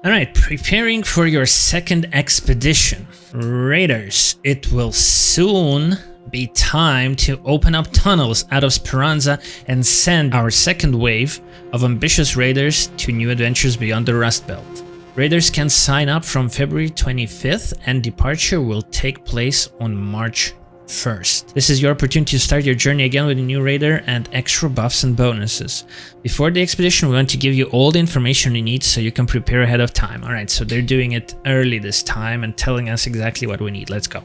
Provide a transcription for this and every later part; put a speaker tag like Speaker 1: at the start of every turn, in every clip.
Speaker 1: Alright, preparing for your second expedition. Raiders, it will soon be time to open up tunnels out of Speranza and send our second wave of ambitious raiders to new adventures beyond the Rust Belt. Raiders can sign up from February 25th and departure will take place on March 1st. This is your opportunity to start your journey again with a new raider and extra buffs and bonuses. Before the expedition, we want to give you all the information you need so you can prepare ahead of time. Alright, so they're doing it early this time and telling us exactly what we need. Let's go.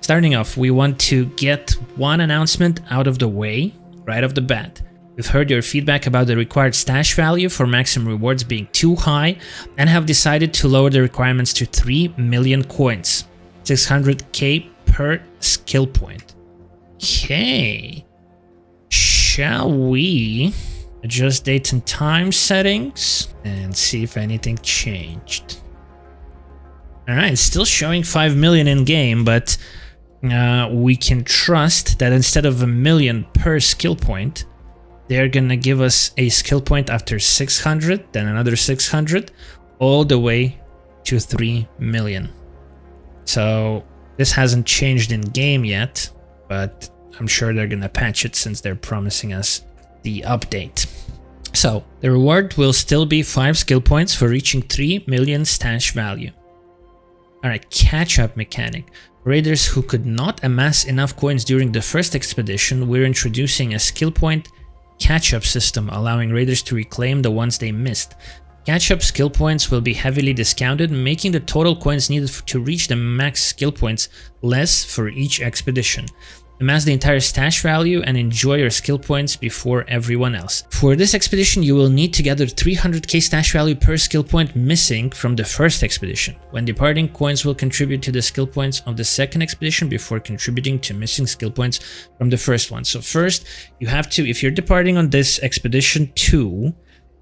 Speaker 1: Starting off, we want to get one announcement out of the way right off the bat. We've heard your feedback about the required stash value for maximum rewards being too high and have decided to lower the requirements to 3 million coins, 600k per skill point. Okay. Shall we adjust date and time settings and see if anything changed? Alright, still showing 5 million in game, but we can trust that instead of 1 million per skill point, they're gonna give us a skill point after 600, then another 600, all the way to 3 million. So this hasn't changed in game yet, but I'm sure they're gonna patch it since they're promising us the update. So the reward will still be 5 skill points for reaching 3 million stash value. Alright, catch-up mechanic. Raiders who could not amass enough coins during the first expedition, we're introducing a skill point catch-up system, allowing raiders to reclaim the ones they missed. Catch-up skill points will be heavily discounted, making the total coins needed to reach the max skill points less for each expedition. Amass the entire stash value and enjoy your skill points before everyone else. For this expedition, you will need to gather 300k stash value per skill point missing from the first expedition. When departing, coins will contribute to the skill points of the second expedition before contributing to missing skill points from the first one. So first, you have to, if you're departing on this expedition 2,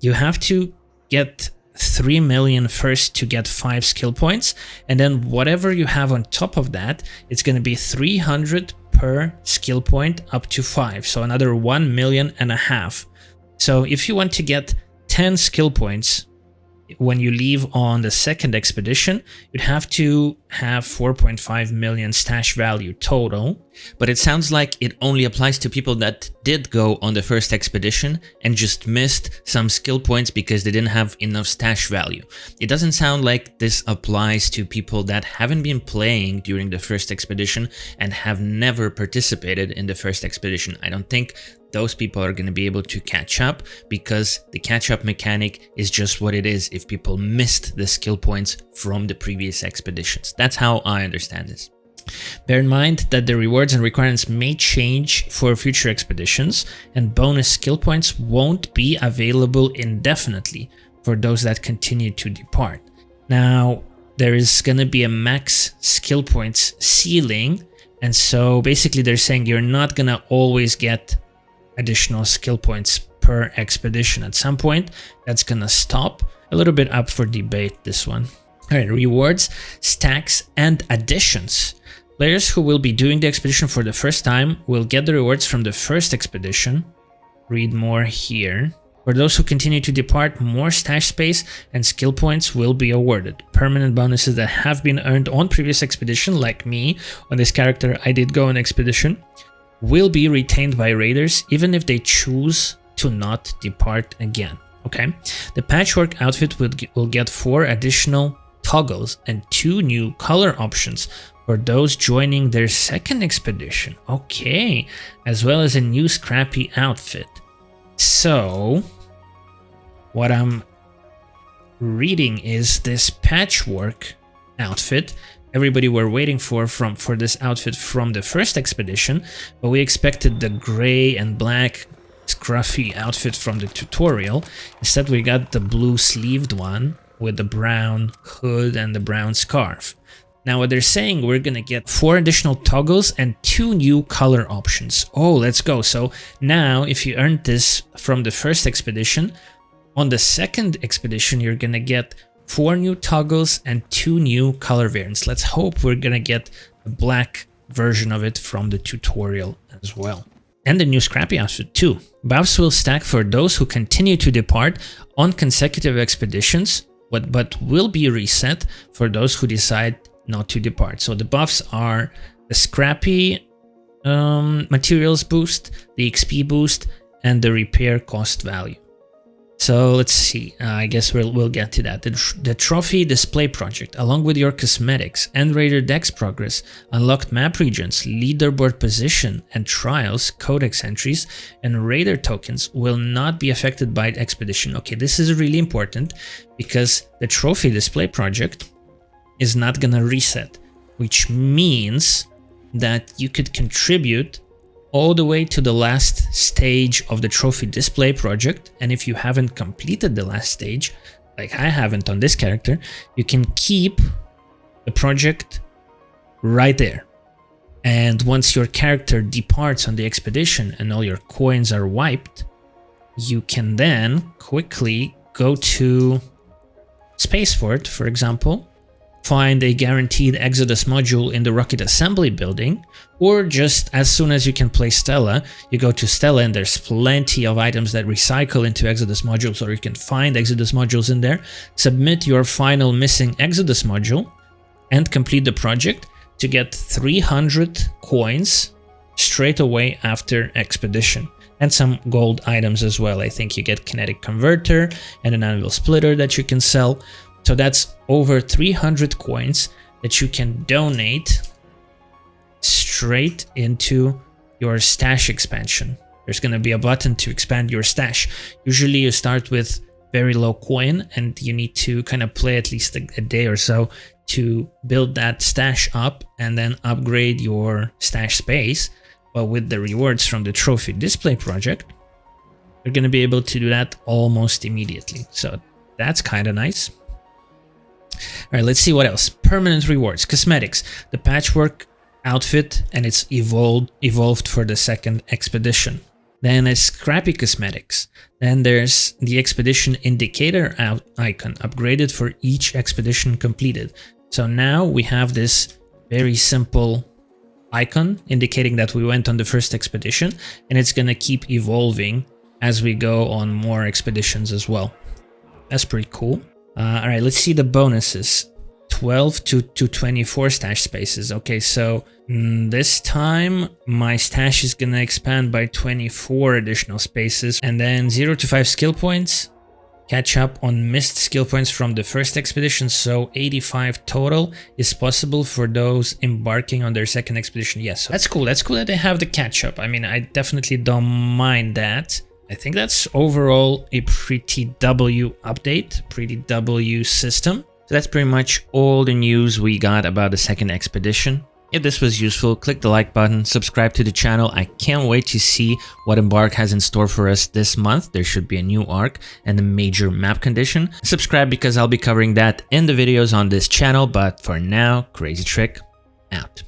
Speaker 1: you have to get 3 million first to get 5 skill points, and then whatever you have on top of that, it's going to be 300 per skill point up to 5, so another 1.5 million. So if you want to get 10 skill points when you leave on the second expedition, you'd have to have 4.5 million stash value total. But it sounds like it only applies to people that did go on the first expedition and just missed some skill points because they didn't have enough stash value. It doesn't sound like this applies to people that haven't been playing during the first expedition and have never participated in the first expedition. I don't think those people are going to be able to catch up because the catch-up mechanic is just what it is if people missed the skill points from the previous expeditions. That's how I understand this. Bear in mind that the rewards and requirements may change for future expeditions, and bonus skill points won't be available indefinitely for those that continue to depart. Now, there is going to be a max skill points ceiling, and so basically they're saying you're not going to always get additional skill points per expedition. At some point, that's gonna stop. A little bit up for debate, this one. Alright, rewards, stacks, and additions. Players who will be doing the expedition for the first time will get the rewards from the first expedition. Read more here. For those who continue to depart, more stash space and skill points will be awarded. Permanent bonuses that have been earned on previous expedition, like me, on this character I did go on expedition, will be retained by raiders even if they choose to not depart again. Okay, the patchwork outfit will get 4 additional toggles and 2 new color options for those joining their second expedition. Okay, as well as a new scrappy outfit. So what I'm reading is this patchwork outfit everybody were waiting for this outfit from the first expedition, but we expected the gray and black scruffy outfit from the tutorial. Instead, we got the blue sleeved one with the brown hood and the brown scarf. Now what they're saying, we're gonna get 4 additional toggles and 2 new color options. Oh, let's go. So now if you earned this from the first expedition, on the second expedition you're gonna get 4 new toggles and 2 new color variants. Let's hope we're gonna get the black version of it from the tutorial as well. And the new scrappy outfit too. Buffs will stack for those who continue to depart on consecutive expeditions but will be reset for those who decide not to depart. So the buffs are the scrappy materials boost, the XP boost, and the repair cost value. So let's see, I guess we'll get to that. The trophy display project, along with your cosmetics and Raider Dex progress, unlocked map regions, leaderboard position, and trials, codex entries, and Raider tokens will not be affected by the expedition. Okay, this is really important because the trophy display project is not gonna reset, which means that you could contribute all the way to the last stage of the trophy display project, and if you haven't completed the last stage, like I haven't on this character, you can keep the project right there. And once your character departs on the expedition and all your coins are wiped, you can then quickly go to Spaceport, for example, find a guaranteed Exodus module in the rocket assembly building, or just as soon as you can play Stella, you go to Stella and there's plenty of items that recycle into Exodus modules, or you can find Exodus modules in there, submit your final missing Exodus module, and complete the project to get 300 coins straight away after expedition. And some gold items as well. I think you get Kinetic Converter and an Anvil Splitter that you can sell. So that's over 300 coins that you can donate straight into your stash expansion. There's going to be a button to expand your stash. Usually you start with very low coin and you need to kind of play at least a day or so to build that stash up and then upgrade your stash space. But with the rewards from the trophy display project, you're going to be able to do that almost immediately. So that's kind of nice. All right, let's see what else. Permanent rewards, cosmetics, the patchwork outfit, and it's evolved for the second expedition. Then there's scrappy cosmetics. Then there's the expedition indicator icon, upgraded for each expedition completed. So now we have this very simple icon indicating that we went on the first expedition, and it's going to keep evolving as we go on more expeditions as well. That's pretty cool. All right, let's see the bonuses. 12 to 24 stash spaces. Okay, so this time my stash is gonna expand by 24 additional spaces, and then 0 to 5 skill points, catch up on missed skill points from the first expedition, so 85 total is possible for those embarking on their second expedition. Yes, so that's cool. That's cool that they have the catch up. I mean, I definitely don't mind that. I think that's overall a pretty W update, pretty W system. So that's pretty much all the news we got about the second expedition. If this was useful, click the like button, subscribe to the channel. I can't wait to see what Embark has in store for us this month. There should be a new arc and a major map condition. Subscribe because I'll be covering that in the videos on this channel, but for now, Crazytrick out.